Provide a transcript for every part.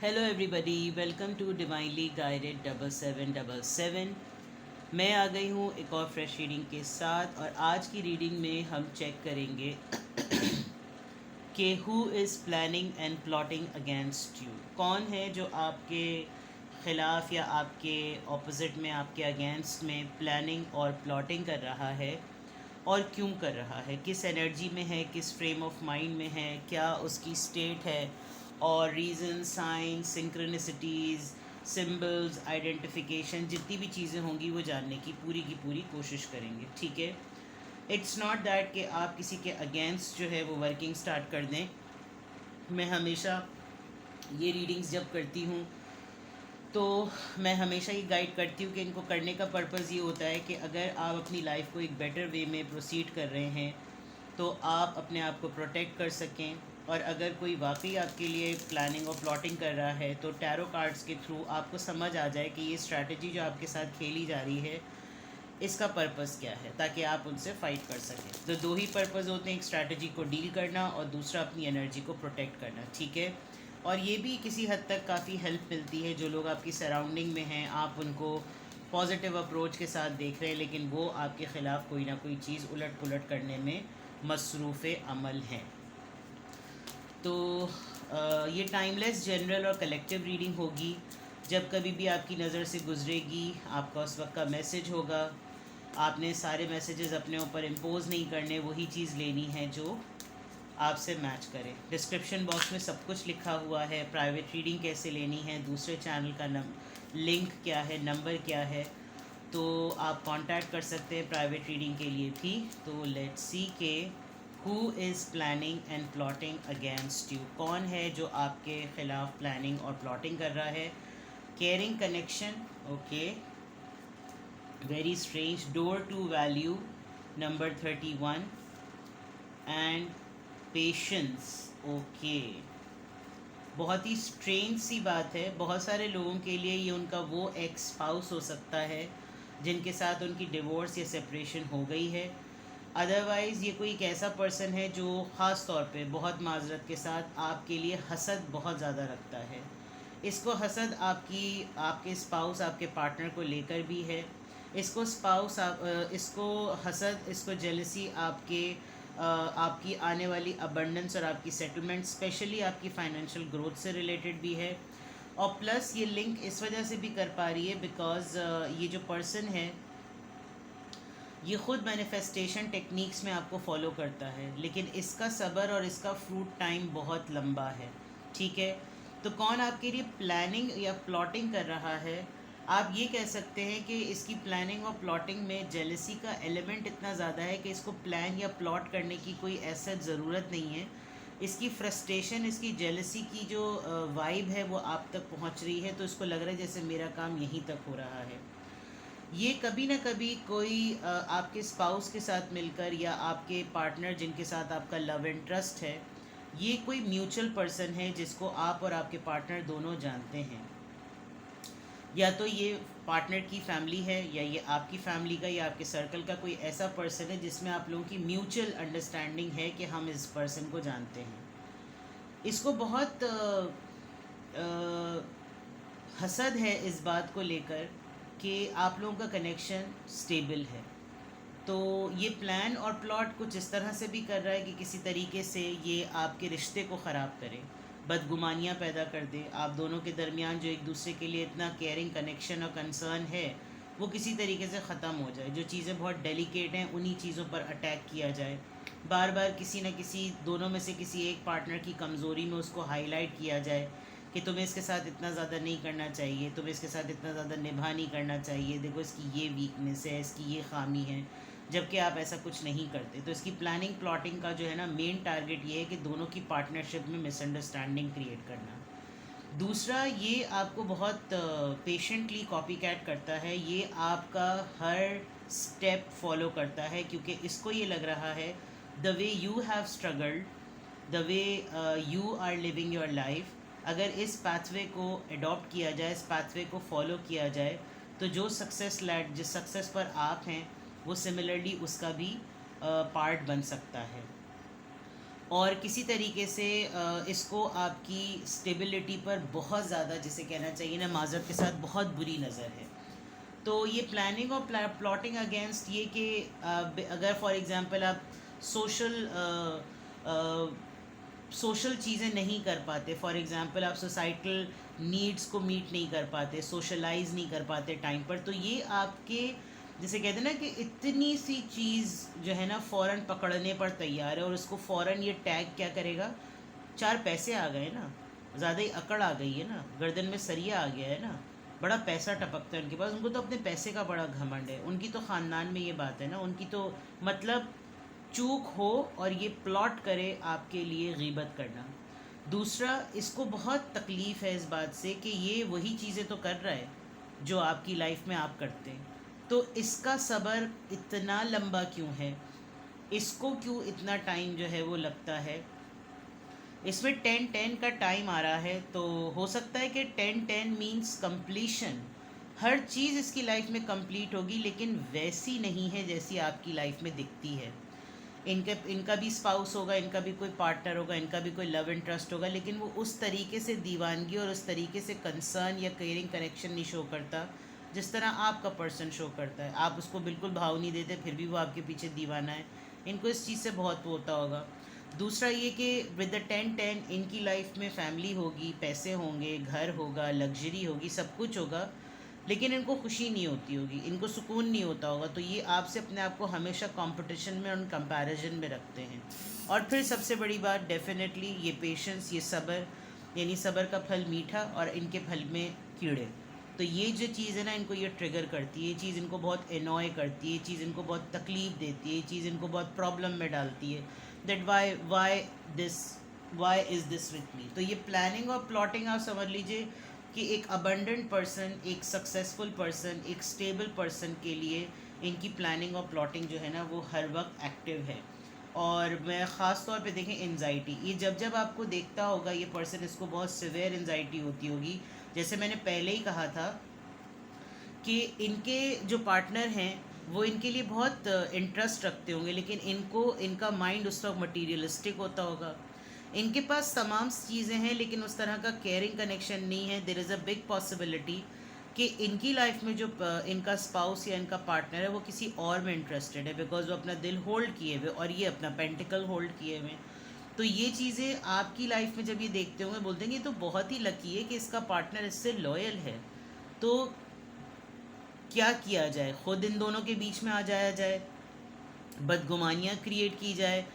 Hello everybody, welcome to divinely guided 7777। मैं आ गई हूँ एक और फ्रेश रीडिंग के साथ। और आज की रीडिंग में हम चेक करेंगे कि who is planning and plotting against you. कौन है जो आपके ख़िलाफ़ या आपके ऑपोजिट में, आपके अगेंस्ट में प्लानिंग और प्लॉटिंग कर रहा है, और क्यों कर रहा है, किस एनर्जी में है, किस फ्रेम ऑफ माइंड में है, क्या उसकी स्टेट है, और reason, sign, synchronicities, symbols, identification, जितनी भी चीज़ें होंगी वो जानने की पूरी कोशिश करेंगे। ठीक है। इट्स नॉट दैट कि आप किसी के अगेंस्ट जो है वो वर्किंग स्टार्ट कर दें। मैं हमेशा ये रीडिंग्स जब करती हूँ तो मैं हमेशा ये गाइड करती हूँ कि इनको करने का पर्पज़ ये होता है कि अगर आप अपनी लाइफ को एक बेटर वे में प्रोसीड कर रहे हैं तो आप अपने आप को प्रोटेक्ट कर सकें। और अगर कोई वाकई आपके लिए प्लानिंग और प्लॉटिंग कर रहा है तो टैरो कार्ड्स के थ्रू आपको समझ आ जाए कि ये स्ट्रैटेजी जो आपके साथ खेली जा रही है इसका पर्पज़ क्या है, ताकि आप उनसे फ़ाइट कर सकें। तो दो ही पर्पज़ होते हैं, एक स्ट्रैटेजी को डील करना और दूसरा अपनी एनर्जी को प्रोटेक्ट करना। ठीक है। और ये भी किसी हद तक काफ़ी हेल्प मिलती है, जो लोग आपकी सराउंडिंग में हैं आप उनको पॉजिटिव अप्रोच के साथ देख रहे हैं लेकिन वो आपके ख़िलाफ़ कोई ना कोई चीज़ उलट पुलट करने में मसरूफ़ अमल हैं। तो ये टाइमलेस जनरल और कलेक्टिव रीडिंग होगी। जब कभी भी आपकी नज़र से गुजरेगी आपका उस वक्त का मैसेज होगा। आपने सारे मैसेजेस अपने ऊपर इम्पोज नहीं करने, वही चीज़ लेनी है जो आपसे मैच करे। डिस्क्रिप्शन बॉक्स में सब कुछ लिखा हुआ है, प्राइवेट रीडिंग कैसे लेनी है, दूसरे चैनल का लिंक क्या है, नंबर क्या है, तो आप कांटेक्ट कर सकते हैं प्राइवेट रीडिंग के लिए भी। तो लेट्स सी के who is planning and plotting against you. कौन है जो आपके ख़िलाफ़ प्लानिंग और प्लॉटिंग कर रहा है। Caring connection, okay, very strange. Door to value, number 31, and patience, okay. बहुत ही स्ट्रेंज सी बात है। बहुत सारे लोगों के लिए ये उनका वो एक्स स्पाउस हो सकता है जिनके साथ उनकी डिवोर्स या सेपरेशन हो गई है। अदरवाइज़ ये कोई एक ऐसा पर्सन है जो ख़ास तौर पे बहुत माजरत के साथ आपके लिए हसद बहुत ज़्यादा रखता है। इसको हसद आपके स्पाउस, आपके पार्टनर को लेकर भी है। इसको स्पाउस इसको हसद, इसको जेलसी आपकी आने वाली अबंडेंस और आपकी सेटलमेंट, स्पेशली आपकी फाइनेंशियल ग्रोथ से रिलेटेड भी है। और प्लस ये लिंक इस वजह से भी कर पा रही है बिकॉज़ ये जो पर्सन है ये ख़ुद मैनिफेस्टेशन टेक्निक्स में आपको फॉलो करता है, लेकिन इसका सब्र और इसका फ्रूट टाइम बहुत लंबा है। ठीक है। तो कौन आपके लिए प्लानिंग या प्लॉटिंग कर रहा है, आप ये कह सकते हैं कि इसकी प्लानिंग और प्लॉटिंग में जेलसी का एलिमेंट इतना ज़्यादा है कि इसको प्लान या प्लॉट करने की कोई ऐसा ज़रूरत नहीं है। इसकी फ्रस्ट्रेशन, इसकी जेलसी की जो वाइब है वो आप तक पहुंच रही है, तो इसको लग रहा है जैसे मेरा काम यहीं तक हो रहा है। ये कभी ना कभी कोई आपके स्पाउस के साथ मिलकर या आपके पार्टनर जिनके साथ आपका लव एंड ट्रस्ट है, ये कोई म्यूचुअल पर्सन है जिसको आप और आपके पार्टनर दोनों जानते हैं। या तो ये पार्टनर की फैमिली है या ये आपकी फैमिली का या आपके सर्कल का कोई ऐसा पर्सन है जिसमें आप लोगों की म्यूचुअल अंडरस्टैंडिंग है कि हम इस पर्सन को जानते हैं। इसको बहुत हसद है इस बात को लेकर कि आप लोगों का कनेक्शन स्टेबल है। तो ये प्लान और प्लॉट कुछ इस तरह से भी कर रहा है कि किसी तरीके से ये आपके रिश्ते को ख़राब करे, बदगुमानियाँ पैदा कर दे। आप दोनों के दरमियान जो एक दूसरे के लिए इतना केयरिंग कनेक्शन और कंसर्न है वो किसी तरीके से ख़त्म हो जाए। जो चीज़ें बहुत डेलिकेट हैं उन्हीं चीज़ों पर अटैक किया जाए। बार बार किसी न किसी दोनों में से किसी एक पार्टनर की कमज़ोरी में उसको हाईलाइट किया जाए कि तुम्हें इसके साथ इतना ज़्यादा नहीं करना चाहिए, तुम्हें इसके साथ इतना ज़्यादा निभा नहीं करना चाहिए, देखो इसकी ये वीकनेस है, इसकी ये खामी है, जबकि आप ऐसा कुछ नहीं करते। तो इसकी प्लानिंग प्लॉटिंग का जो है ना मेन टारगेट ये है कि दोनों की पार्टनरशिप में मिसअंडरस्टैंडिंग क्रिएट करना। दूसरा, ये आपको बहुत पेशेंटली कॉपी कैट करता है, ये आपका हर स्टेप फॉलो करता है क्योंकि इसको ये लग रहा है the way you have struggled, the way you are living your life, अगर इस पाथवे को अडॉप्ट किया जाए, इस पाथवे को फॉलो किया जाए, तो जिस सक्सेस पर आप हैं वो सिमिलरली उसका भी पार्ट बन सकता है। और किसी तरीके से इसको आपकी स्टेबिलिटी पर बहुत ज़्यादा, जिसे कहना चाहिए ना माज़रत के साथ, बहुत बुरी नज़र है। तो ये प्लानिंग और प्लॉटिंग अगेंस्ट ये कि अगर फॉर एग्जांपल आप सोशल सोशल चीज़ें नहीं कर पाते, फॉर एग्जांपल आप सोसाइटल नीड्स को मीट नहीं कर पाते, सोशलाइज नहीं कर पाते टाइम पर, तो ये आपके, जैसे कहते हैं ना कि इतनी सी चीज़ जो है ना फ़ौरन पकड़ने पर तैयार है, और उसको फ़ौरन ये टैग क्या करेगा, चार पैसे आ गए ना, ज़्यादा ही अकड़ आ गई है ना, गर्दन में सरिया आ गया है ना, बड़ा पैसा टपकता है उनके पास, उनको तो अपने पैसे का बड़ा घमंड है, उनकी तो ख़ानदान में ये बात है ना, उनकी तो मतलब चूक हो और ये प्लॉट करे आपके लिए गीबत करना। दूसरा, इसको बहुत तकलीफ़ है इस बात से कि ये वही चीज़ें तो कर रहा है जो आपकी लाइफ में आप करते हैं, तो इसका सब्र इतना लंबा क्यों है, इसको क्यों इतना टाइम जो है वो लगता है। इसमें 10-10 का टाइम आ रहा है, तो हो सकता है कि 10-10 मीन्स कंप्लीशन, हर चीज़ इसकी लाइफ में कंप्लीट होगी, लेकिन वैसी नहीं है जैसी आपकी लाइफ में दिखती है। इनका भी स्पाउस होगा, इनका भी कोई पार्टनर होगा, इनका भी कोई लव इंटरेस्ट होगा, लेकिन वो उस तरीके से दीवानगी और उस तरीके से कंसर्न या केयरिंग कनेक्शन नहीं शो करता जिस तरह आपका पर्सन शो करता है। आप उसको बिल्कुल भाव नहीं देते, फिर भी वो आपके पीछे दीवाना है। इनको इस चीज़ से बहुत वो होता होगा। दूसरा ये कि विद द 10-10 इनकी लाइफ में फैमिली होगी, पैसे होंगे, घर होगा, लग्जरी होगी, सब कुछ होगा, लेकिन इनको खुशी नहीं होती होगी, इनको सुकून नहीं होता होगा, तो ये आपसे अपने आप को हमेशा कंपटीशन में और कंपैरिजन में रखते हैं। और फिर सबसे बड़ी बात डेफिनेटली ये पेशेंस, ये सब्र, यानी सब्र का फल मीठा और इनके फल में कीड़े। तो ये जो चीज़ है ना, इनको ये ट्रिगर करती है, ये चीज़ इनको बहुत एनॉय करती है, ये चीज़ इनको बहुत तकलीफ़ देती है, ये चीज़ इनको बहुत प्रॉब्लम में डालती है। That why this, why is this with me. तो ये प्लानिंग और प्लॉटिंग आप समझ लीजिए कि एक अबंडेंट पर्सन, एक सक्सेसफुल पर्सन, एक स्टेबल पर्सन के लिए इनकी प्लानिंग और प्लॉटिंग जो है ना वो हर वक्त एक्टिव है। और मैं ख़ास तौर पे देखें एनजाइटी, ये जब जब आपको देखता होगा ये पर्सन, इसको बहुत सिवियर एनजाइटी होती होगी। जैसे मैंने पहले ही कहा था कि इनके जो पार्टनर हैं वो इनके लिए बहुत इंटरेस्ट रखते होंगे, लेकिन इनको, इनका माइंड उस वक्त मटीरियलिस्टिक होता होगा। इनके पास तमाम चीज़ें हैं लेकिन उस तरह का केयरिंग कनेक्शन नहीं है। There is a big possibility कि इनकी लाइफ में जो इनका स्पाउस या इनका पार्टनर है वो किसी और में इंटरेस्टेड है, बिकॉज वो अपना दिल होल्ड किए हुए और ये अपना पेंटिकल होल्ड किए हुए। तो ये चीज़ें आपकी लाइफ में जब ये देखते होंगे बोलते हैं ये तो बहुत ही लकी है कि इसका पार्टनर इससे लॉयल है। तो क्या किया जाए, खुद इन दोनों के बीच में आ जाया जाए, बदगुमानियाँ क्रिएट की जाए,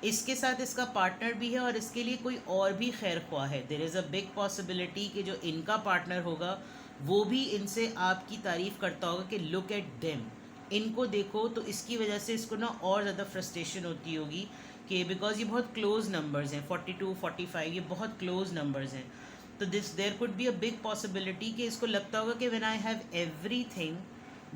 इसके साथ इसका पार्टनर भी है और इसके लिए कोई और भी खैर ख्वाह है। There is a big possibility कि जो इनका पार्टनर होगा वो भी इनसे आपकी तारीफ़ करता होगा कि लुक एट देम, इनको देखो, तो इसकी वजह से इसको ना और ज़्यादा फ्रस्ट्रेशन होती होगी कि बिकॉज ये बहुत क्लोज नंबर्स हैं, 42 45, ये बहुत क्लोज नंबर्स हैं। तो this there could be a big possibility कि इसको लगता होगा कि when I have everything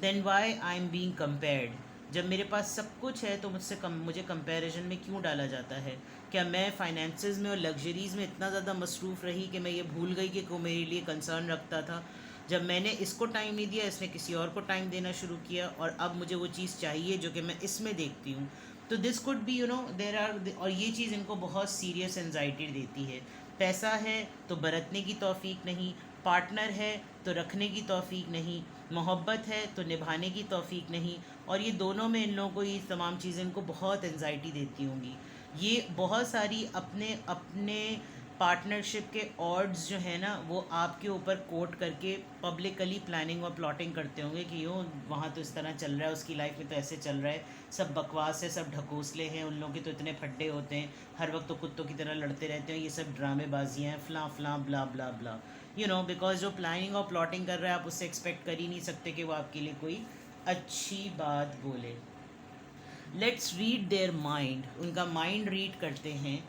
then why I am being compared. जब मेरे पास सब कुछ है तो मुझे कंपैरिजन में क्यों डाला जाता है। क्या मैं फाइनेंसेस में और लग्जरीज़ में इतना ज़्यादा मसरूफ़ रही कि मैं ये भूल गई कि को मेरे लिए कंसर्न रखता था। जब मैंने इसको टाइम नहीं दिया, इसने किसी और को टाइम देना शुरू किया, और अब मुझे वो चीज़ चाहिए जो कि मैं इसमें देखती हूँ। तो this could be there are, और ये चीज़ इनको बहुत सीरियस एनजाइटी देती है। पैसा है तो बरतने की तौफीक नहीं, पार्टनर है तो रखने की तौफीक नहीं, मोहब्बत है तो निभाने की तौफीक नहीं, और ये दोनों में इन लोगों को ये तमाम चीज़ें इनको बहुत एनजाइटी देती होंगी। ये बहुत सारी अपने अपने पार्टनरशिप के ऑड्स जो है ना वो आपके ऊपर कोट करके पब्लिकली प्लानिंग और प्लॉटिंग करते होंगे कि यो वहाँ तो इस तरह चल रहा है, उसकी लाइफ में तो ऐसे चल रहा है, सब बकवास है, सब ढकोसले हैं, उन लोगों के तो इतने फड्डे होते हैं, हर वक्त तो कुत्तों की तरह लड़ते रहते हैं, ये सब ड्रामेबाजियाँ हैं, फ़लाँ फ़लाँ ब्ला ब्ला ब्ला, बिकॉज जो प्लानिंग और प्लॉटिंग कर रहा है आप उससे एक्सपेक्ट कर ही नहीं सकते कि वो आपके लिए कोई अच्छी बात बोले। लेट्स रीड देयर माइंड, उनका माइंड रीड करते हैं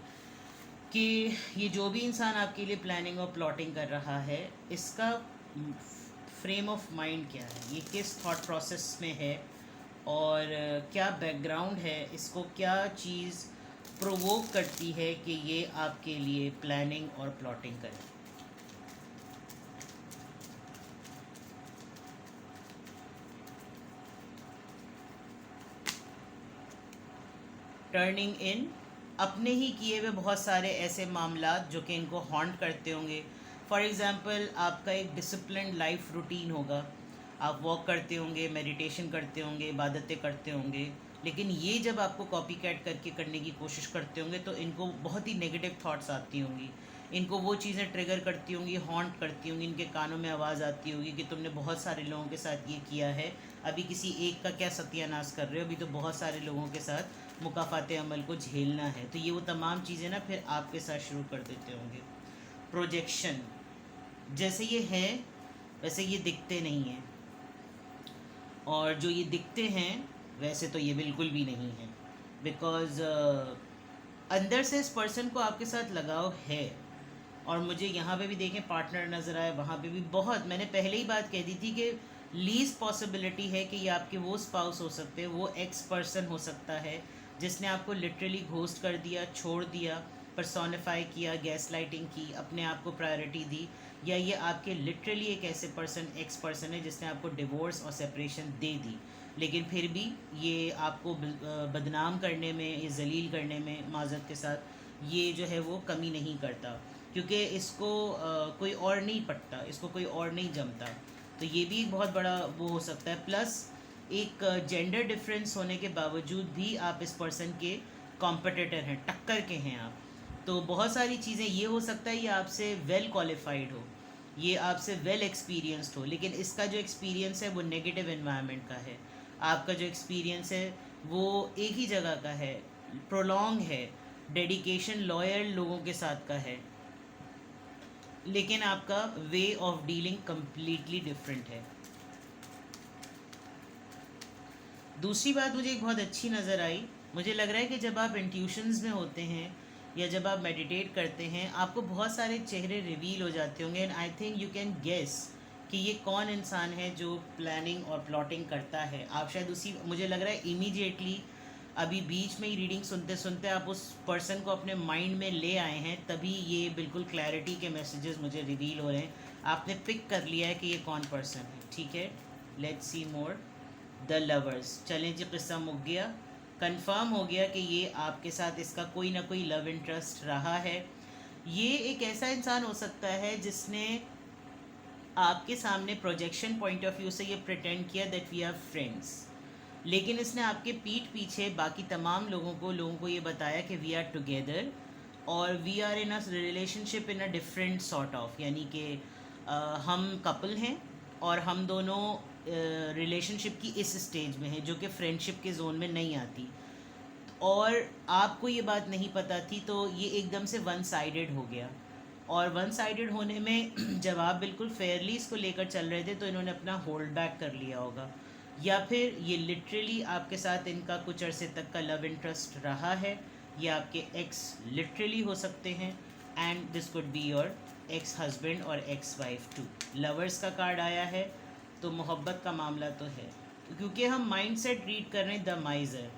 कि ये जो भी इंसान आपके लिए प्लानिंग और प्लॉटिंग कर रहा है इसका फ्रेम ऑफ माइंड क्या है, ये किस थॉट प्रोसेस में है, और क्या बैकग्राउंड है, इसको क्या चीज़ प्रोवोक करती है कि ये आपके लिए प्लानिंग और प्लॉटिंग करे। टर्निंग इन अपने ही किए हुए बहुत सारे ऐसे मामला जो कि इनको हॉन्ट करते होंगे। फॉर एग्ज़ाम्पल, आपका एक डिसिप्लिन्ड लाइफ रूटीन होगा, आप वॉक करते होंगे, मेडिटेशन करते होंगे, इबादतें करते होंगे, लेकिन ये जब आपको कॉपी कैट करके करने की कोशिश करते होंगे तो इनको बहुत ही नेगेटिव थॉट्स आती होंगी। इनको वो चीज़ें ट्रिगर करती होंगी, हॉन्ट करती होंगी, इनके कानों में आवाज़ आती होगी कि तुमने बहुत सारे लोगों के साथ ये किया है, अभी किसी एक का क्या सत्यानाश कर रहे हो, अभी तो बहुत सारे लोगों के साथ मुकाफात अमल को झेलना है। तो ये वो तमाम चीज़ें ना फिर आपके साथ शुरू कर देते होंगे। प्रोजेक्शन, जैसे ये है वैसे ये दिखते नहीं हैं, और जो ये दिखते हैं वैसे तो ये बिल्कुल भी नहीं है। बिकॉज़ अंदर से इस पर्सन को आपके साथ लगाव है। और मुझे यहाँ पे भी देखें पार्टनर नज़र आए, वहाँ पे भी बहुत, मैंने पहले ही बात कह दी थी कि लीस्ट पॉसिबिलिटी है कि ये आपके वो स्पाउस हो सकते हैं, वो एक्स पर्सन हो सकता है जिसने आपको लिटरली घोस्ट कर दिया, छोड़ दिया, पर्सोनिफाई किया, गैस लाइटिंग की, अपने आप को प्रायोरिटी दी। या ये आपके लिटरली एक ऐसे पर्सन, एक्स पर्सन है जिसने आपको डिवोर्स और सेपरेशन दे दी, लेकिन फिर भी ये आपको बदनाम करने में, ये जलील करने में, माज़रत के साथ, ये जो है वो कमी नहीं करता, क्योंकि इसको कोई और नहीं पटता, इसको कोई और नहीं जमता। तो ये भी एक बहुत बड़ा वो हो सकता है। प्लस एक जेंडर डिफरेंस होने के बावजूद भी आप इस पर्सन के कॉम्पिटिटर हैं, टक्कर के हैं आप। तो बहुत सारी चीज़ें, ये हो सकता है ये आपसे वेल क्वालिफाइड हो, ये आपसे वेल एक्सपीरियंस्ड हो, लेकिन इसका जो एक्सपीरियंस है वो नेगेटिव एनवायरनमेंट का है। आपका जो एक्सपीरियंस है वो एक ही जगह का है, प्रोलॉन्ग है, डेडिकेशन लॉयल लोगों के साथ का है, लेकिन आपका way of dealing completely different है। दूसरी बात मुझे एक बहुत अच्छी नज़र आई, मुझे लग रहा है कि जब आप इंट्यूशंस में होते हैं या जब आप मेडिटेट करते हैं, आपको बहुत सारे चेहरे रिवील हो जाते होंगे, and I think you can guess कि ये कौन इंसान है जो प्लानिंग और प्लॉटिंग करता है। आप शायद उसी, मुझे लग रहा है इमीडिएटली अभी बीच में ही रीडिंग सुनते सुनते आप उस पर्सन को अपने माइंड में ले आए हैं, तभी ये बिल्कुल क्लैरिटी के मैसेजेस मुझे रिवील हो रहे हैं। आपने पिक कर लिया है कि ये कौन पर्सन है। ठीक है, let's see more. The lovers, चलें जी, किस्सा मुक गया, कंफर्म हो गया कि ये आपके साथ इसका कोई ना कोई लव इंटरेस्ट रहा है। ये एक ऐसा इंसान हो सकता है जिसने आपके सामने प्रोजेक्शन पॉइंट ऑफ व्यू से ये प्रिटेंड किया दैट वी आर फ्रेंड्स, लेकिन इसने आपके पीठ पीछे बाकी तमाम लोगों को ये बताया कि वी आर टुगेदर और we are in a relationship in a different sort of, यानी कि हम कपल हैं और हम दोनों रिलेशनशिप की इस स्टेज में हैं जो कि फ्रेंडशिप के जोन में नहीं आती, और आपको ये बात नहीं पता थी, तो ये एकदम से वन साइडेड हो गया। और वन साइडेड होने में जब आप बिल्कुल फेयरली इसको लेकर चल रहे थे तो इन्होंने अपना होल्ड बैक कर लिया होगा, या फिर ये लिटरली आपके साथ इनका कुछ अरसे तक का लव इंटरेस्ट रहा है, ये आपके एक्स लिटरली हो सकते हैं, and this could be your ex husband और एक्स वाइफ टू। लवर्स का कार्ड आया है, तो मोहब्बत का मामला तो है, क्योंकि हम माइंड सेट रीड कर रहे हैं द माइजर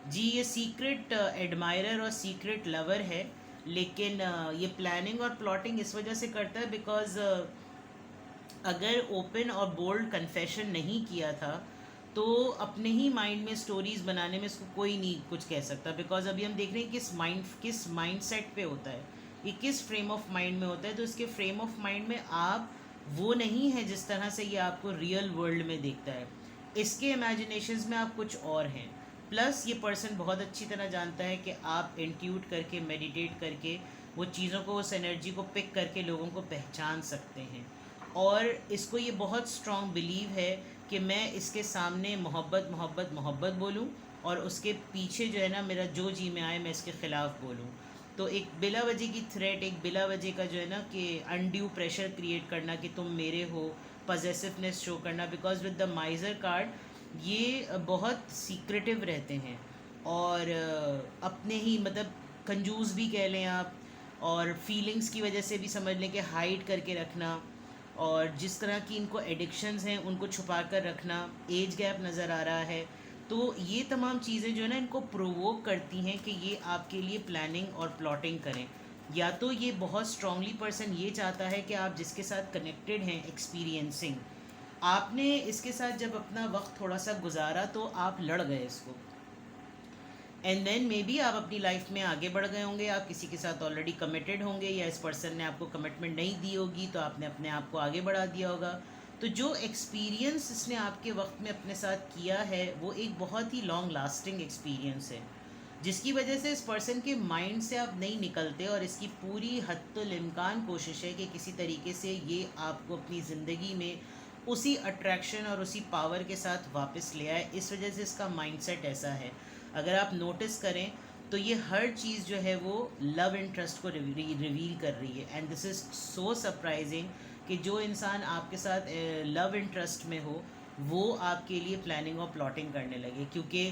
जी। ये सीक्रेट एडमायरर और सीक्रेट लवर है, लेकिन ये प्लानिंग और प्लॉटिंग इस वजह से करता है बिकॉज अगर ओपन और बोल्ड कन्फेशन नहीं किया था तो अपने ही माइंड में स्टोरीज बनाने में इसको कोई नहीं कुछ कह सकता, बिकॉज अभी हम देख रहे हैं किस माइंड सेट पे होता है, ये किस फ्रेम ऑफ माइंड में होता है। तो इसके फ्रेम ऑफ माइंड में आप वो नहीं है जिस तरह से ये आपको रियल वर्ल्ड में देखता है, इसके इमेजिनेशंस में आप कुछ और हैं। प्लस ये पर्सन बहुत अच्छी तरह जानता है कि आप इंट्यूट करके, मेडिटेट करके वो चीज़ों को, उस एनर्जी को पिक करके लोगों को पहचान सकते हैं, और इसको ये बहुत स्ट्रॉन्ग बिलीव है कि मैं इसके सामने मोहब्बत मोहब्बत मोहब्बत बोलूं और उसके पीछे जो है ना मेरा जो जी में आए मैं इसके ख़िलाफ़ बोलूं। तो एक बिला वजह की थ्रेट, एक बिला वजह का जो है ना कि अनड्यू प्रेशर क्रिएट करना कि तुम मेरे हो, पजेसिवनेस शो करना, बिकॉज विद द माइजर कार्ड ये बहुत सीक्रेटिव रहते हैं और अपने ही मतलब कंजूस भी कह लें आप, और फीलिंग्स की वजह से भी समझ लें कि हाइड करके रखना, और जिस तरह की इनको एडिक्शंस हैं उनको छुपा कर रखना, एज गैप नज़र आ रहा है। तो ये तमाम चीज़ें जो है ना इनको प्रोवोक करती हैं कि ये आपके लिए प्लानिंग और प्लॉटिंग करें। या तो ये बहुत स्ट्रांगली पर्सन ये चाहता है कि आप जिसके साथ कनेक्टेड हैं, एक्सपीरियंसिंग, आपने इसके साथ जब अपना वक्त थोड़ा सा गुजारा तो आप लड़ गए इसको, एंड देन मे बी आप अपनी लाइफ में आगे बढ़ गए होंगे, आप किसी के साथ ऑलरेडी कमिटेड होंगे, या इस पर्सन ने आपको कमिटमेंट नहीं दी होगी तो आपने अपने आप को आगे बढ़ा दिया होगा। तो जो एक्सपीरियंस इसने आपके वक्त में अपने साथ किया है वो एक बहुत ही लॉन्ग लास्टिंग एक्सपीरियंस है, जिसकी वजह से इस पर्सन के माइंड से आप नहीं निकलते, और इसकी पूरी हत्तुल इम्कान कोशिश है कि किसी तरीके से ये आपको अपनी ज़िंदगी में उसी अट्रैक्शन और उसी पावर के साथ वापस ले आए। इस वजह से इसका माइंडसेट ऐसा है। अगर आप नोटिस करें तो ये हर चीज़ जो है वो लव इंटरेस्ट को रिवील कर रही है। And this is so surprising कि जो इंसान आपके साथ लव इंटरेस्ट में हो वो आपके लिए प्लानिंग और प्लॉटिंग करने लगे, क्योंकि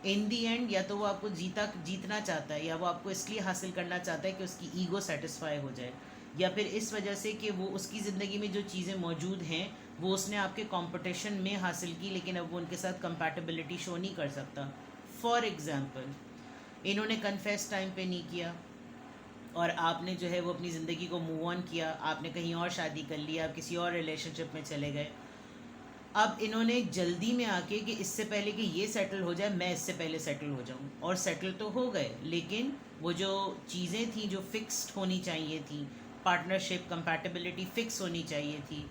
इन दी एंड या तो वो आपको जीतना चाहता है, या वो आपको इसलिए हासिल करना चाहता है कि उसकी ईगो सेटिस्फाई हो जाए, या फिर इस वजह से कि वो उसकी ज़िंदगी में जो चीज़ें मौजूद हैं वो उसने आपके कंपटीशन में हासिल की, लेकिन अब वो उनके साथ कंपैटिबिलिटी शो नहीं कर सकता। फॉर एग्ज़ाम्पल, इन्होंने कन्फेस टाइम पे नहीं किया, और आपने जो है वो अपनी ज़िंदगी को मूव ऑन किया, आपने कहीं और शादी कर लिया, आप किसी और रिलेशनशिप में चले गए। अब इन्होंने जल्दी में आके कि इससे पहले कि ये सेटल हो जाए मैं इससे पहले सेटल हो जाऊं, और सेटल तो हो गए, लेकिन वो जो चीज़ें थी जो फिक्स्ड होनी चाहिए थी, पार्टनरशिप कंपैटिबिलिटी फिक्स होनी चाहिए थी,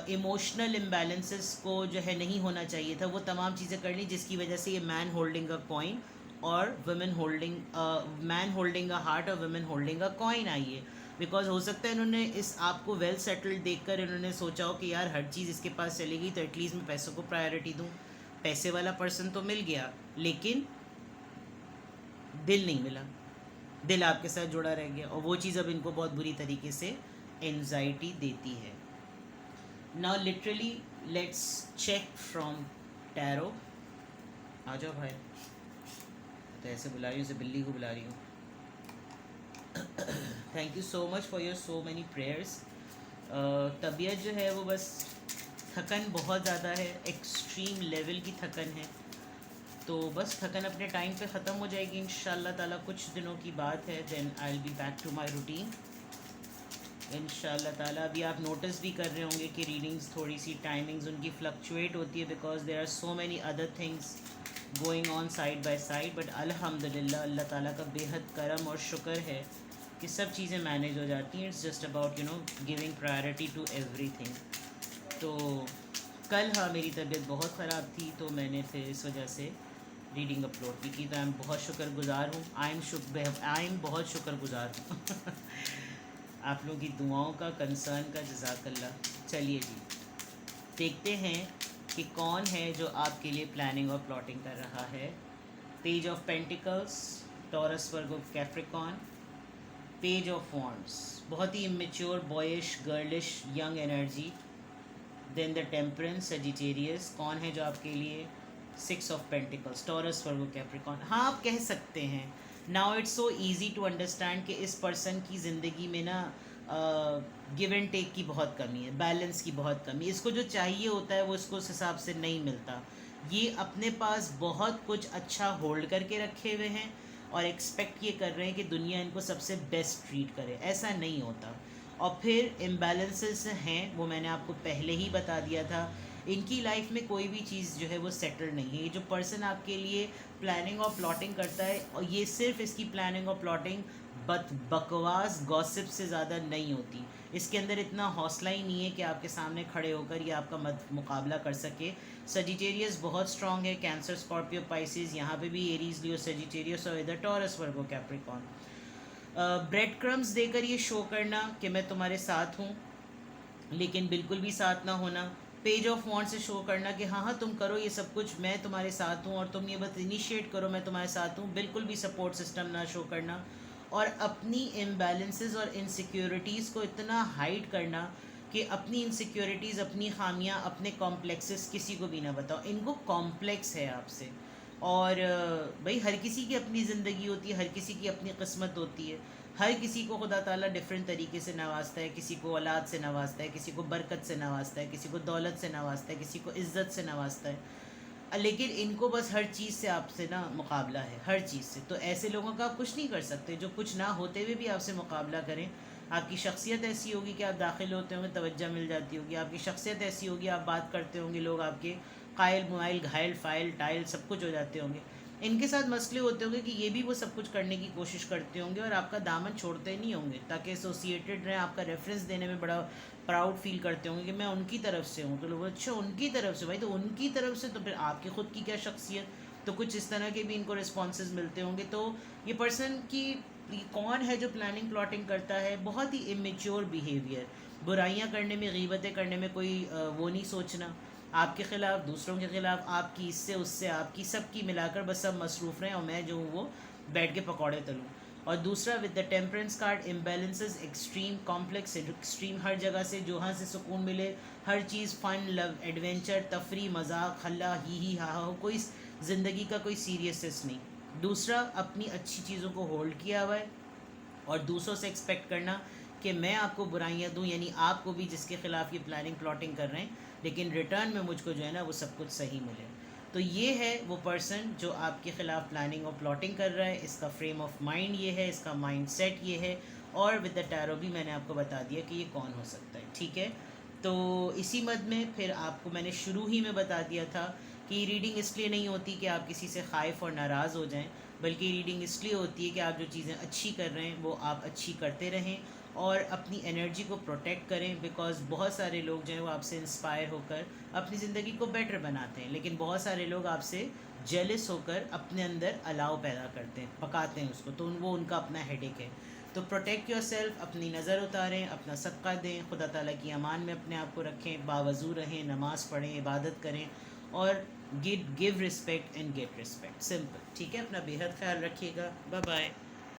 इमोशनल इम्बैलेंसेस को जो है नहीं होना चाहिए था, वो तमाम चीज़ें कर ली, जिसकी वजह से ये मैन होल्डिंग अ कॉइन और women holding man holding a heart और वुमेन होल्डिंग अ कॉइन आई है। बिकॉज हो सकता है इन्होंने इस आपको वेल सेटल्ड देखकर इन्होंने सोचा हो कि यार हर चीज़ इसके पास चलेगी तो एटलीस्ट मैं पैसों को प्रायोरिटी दूँ। पैसे वाला पर्सन तो मिल गया, लेकिन दिल नहीं मिला, दिल आपके साथ जुड़ा रह गया, और वो चीज़ अब इनको बहुत बुरी तरीके से एंजाइटी देती है। Now literally let's check from tarot. आ जाओ भाई, तो ऐसे बुला रही हूँ, जैसे बिल्ली को बुला रही हूँ। Thank you so much for your so many prayers. तबीयत जो है वो बस थकन बहुत ज़्यादा है, एक्सट्रीम लेवल की थकन है, तो बस थकन अपने टाइम पे ख़त्म हो जाएगी इंशाल्लाह ताला, कुछ दिनों की बात है, then I will be back to my routine इंशाल्लाह ताला। अभी आप नोटिस भी कर रहे होंगे कि रीडिंग्स थोड़ी सी टाइमिंग्स उनकी फ्लक्चुएट होती है, because there are so many other things going on side by side, but अल्हम्दुलिल्लाह अल्लाह ताला का बेहद करम और शुक्र है कि सब चीज़ें मैनेज हो जाती हैं। It's just about giving priority to everything. तो कल हाँ मेरी तबीयत बहुत ख़राब थी, तो मैंने फिर इस वजह से रीडिंग अपलोड भी की, तो आई एम बहुत शुक्रगुज़ार हूँ। आई एम बहुत शुक्रगुज़ार हूँ आप लोगों की दुआओं का, कंसर्न का, जज़ाकल्लाह। चलिए जी, देखते हैं कि कौन है जो आपके लिए प्लानिंग और प्लॉटिंग कर रहा है। Page of pentacles, Taurus, Virgo, Capricorn. Page of wands, बहुत ही immature, boyish, girlish, young energy. Then the temperance, Sagittarius, कौन है जो आपके लिए। Six of pentacles, Taurus, Virgo, Capricorn. हाँ, आप कह सकते हैं now it's so easy to understand कि इस पर्सन की ज़िंदगी में ना गिव एंड टेक की बहुत कमी है, बैलेंस की बहुत कमी है। इसको जो चाहिए होता है वो इसको उस हिसाब से नहीं मिलता। ये अपने पास बहुत कुछ अच्छा होल्ड करके रखे हुए हैं और एक्सपेक्ट ये कर रहे हैं कि दुनिया इनको सबसे बेस्ट ट्रीट करे, ऐसा नहीं होता। और फिर इम्बैलेंसेस हैं, वो मैंने आपको पहले ही बता दिया था। इनकी लाइफ में कोई भी चीज़ जो है वो सेटल नहीं है। ये जो पर्सन आपके लिए प्लानिंग और प्लॉटिंग करता है, और ये सिर्फ इसकी प्लानिंग और प्लॉटिंग बकवास गॉसिप से ज़्यादा नहीं होती। इसके अंदर इतना हौसला ही नहीं है कि आपके सामने खड़े होकर ये आपका मुकाबला कर सके। सजिटेरियस बहुत स्ट्रॉन्ग है, कैंसर, स्कॉर्पियो, पाइसिस, यहाँ पे भी एरीज, लियो, सजिटेरियस, और इधर taurus, Virgo, Capricorn. Bread crumbs देकर ये शो करना कि मैं तुम्हारे साथ हूँ, लेकिन बिल्कुल भी साथ ना होना। पेज ऑफ वॉन्ड से शो करना कि हाँ हाँ तुम करो ये सब कुछ, मैं तुम्हारे साथ हूँ, और तुम ये बस इनिशिएट करो, मैं तुम्हारे साथ हूँ। बिल्कुल भी सपोर्ट सिस्टम ना शो करना, और अपनी इम्बैलेंसेस और इनसिक्योरिटीज़ को इतना हाइड करना कि अपनी इनसिक्योरिटीज़, अपनी खामियां, अपने कॉम्प्लेक्सेस किसी को भी ना बताओ। इनको कॉम्प्लेक्स है आपसे, और भाई हर किसी की अपनी ज़िंदगी होती है, हर किसी की अपनी किस्मत होती है। हर किसी को खुदा ताला डिफरेंट तरीके से नवाजता है। किसी को औलाद से नवाजता है, किसी को बरकत से नवाजता है, किसी को दौलत से नवाजता है, किसी को इज़्ज़त से नवाजता है, लेकिन इनको बस हर चीज़ से आपसे ना मुकाबला है, हर चीज़ से। तो ऐसे लोगों का आप कुछ नहीं कर सकते जो कुछ ना होते हुए भी आपसे मुकाबला करें। आपकी शख्सियत ऐसी होगी कि आप दाखिल होते होंगे तवज्जो मिल जाती होगी। आपकी शख्सियत ऐसी होगी, आप बात करते होंगे, लोग आपके कायल, मुआइल, घायल, फ़ाइल, टाइल सब कुछ हो जाते होंगे। इनके साथ मसले होते होंगे कि ये भी वो सब कुछ करने की कोशिश करते होंगे और आपका दामन छोड़ते नहीं होंगे, ताकि एसोसिएटेड रहें, आपका रेफरेंस देने में बड़ा प्राउड फील करते होंगे कि मैं उनकी तरफ से हूँ। तो लोग, अच्छा उनकी तरफ से, भाई तो उनकी तरफ से तो फिर आपकी ख़ुद की क्या शख्सियत। तो कुछ इस तरह के भी इनको रिस्पॉन्सेज मिलते होंगे। तो ये पर्सन की, ये कौन है जो प्लानिंग प्लॉटिंग करता है, बहुत ही इमेच्योर बिहेवियर, बुराइयां करने में, गीबतें करने में कोई वो नहीं सोचना, आपके ख़िलाफ़, दूसरों के ख़िलाफ़, आपकी इससे उससे, आपकी सबकी मिलाकर बस सब मसरूफ़ रहें और मैं जो हूँ वो बैठ के पकौड़े तलूँ। और दूसरा with the temperance card, imbalances extreme, complex extreme, हर जगह से जहाँ से सुकून मिले, हर चीज़ फ़न, लव, एडवेंचर, तफरी, मजाक, हल्ला ही हा हो, कोई ज़िंदगी का कोई सीरियसनेस नहीं। दूसरा, अपनी अच्छी चीज़ों को होल्ड किया हुआ है और दूसरों से एक्सपेक्ट करना कि मैं आपको बुराइयां दूं, यानी आपको भी जिसके ख़िलाफ़ ये प्लानिंग प्लॉटिंग कर रहे हैं, लेकिन रिटर्न में मुझको जो है ना वो सब कुछ सही मिले। तो ये है वो पर्सन जो आपके ख़िलाफ़ प्लानिंग और प्लॉटिंग कर रहा है। इसका फ्रेम ऑफ माइंड ये है, इसका माइंड सेट ये है, और विद द टैरो भी मैंने आपको बता दिया कि ये कौन हो सकता है। ठीक है, तो इसी मद में फिर आपको मैंने शुरू ही में बता दिया था कि रीडिंग इसलिए नहीं होती कि आप किसी से ख़ाइफ़ और नाराज़ हो जाएं, बल्कि रीडिंग इसलिए होती है कि आप जो चीज़ें अच्छी कर रहे हैं वो आप अच्छी करते रहें और अपनी एनर्जी को प्रोटेक्ट करें। बिकॉज़ बहुत सारे लोग जो हैं वो आपसे इंस्पायर होकर अपनी ज़िंदगी को बेटर बनाते हैं, लेकिन बहुत सारे लोग आपसे जेलस होकर अपने अंदर अलाव पैदा करते हैं, पकाते हैं उसको, तो वो उनका अपना हेडेक है। तो प्रोटेक्ट योर सेल्फ, अपनी नज़र उतारें, अपना सदका दें, खुदा ताला की अमान में अपने आप को रखें, बावज़ू रहें, नमाज़ पढ़ें, इबादत करें और give respect and get respect. Simple. ठीक है, अपना बेहद ख्याल रखिएगा। Bye bye.